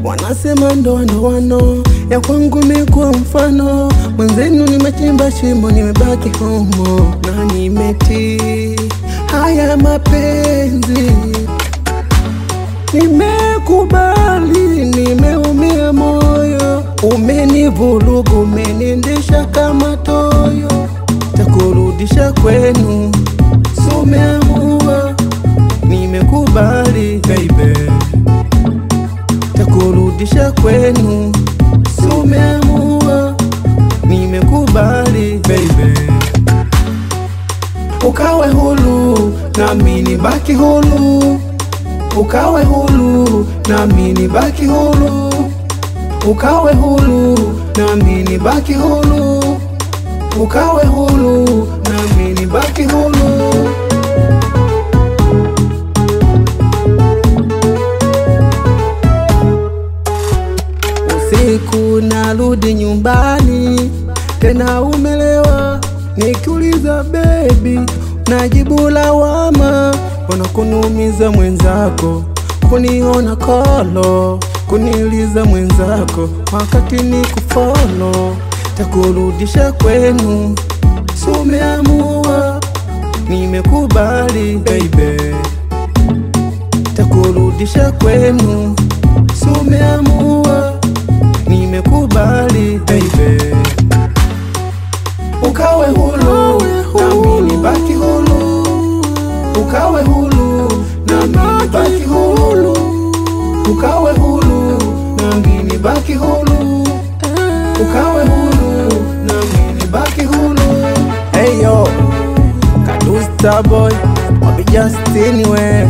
Wanasema ndoano ya kwangu imekuwa mfano. Mwenzenu nimechimba shimo, nimebaki homo na nimetii haya mapenzi. Nimekubali, nimeumia moyo, umenivurugu, umeniendesha kama toyo. Takurudisha kwenu, so umeamua. Nimekubali baby, takurudisha kwenu, so umeamua. Nimekubali baby, ukawe huru nami nibaki huru. Ukawe huru nami nibaki huru. Ukawe huru nami nibaki huru. Ukawe huru nami nibaki huru. Usiku narudi nyumbani tena umelewa, nikiuliza baby najibu lawama. Wanakunumiza mwenzako, kuniona kolo, kuniliza mwenzako wakati ni kufollow. Takurudisha kwenu, so umeamua. Nimekubali baby, takurudisha kwenu, so umeamua. Nimekubali baby, ukawe huru nami nibaki huru. Ukawe huru nami nibaki huru. Ukawe huru nami nibaki huru. Ukawe huru nami nibaki huru. Hey yo, Kadusta boy, wabi just anywhere.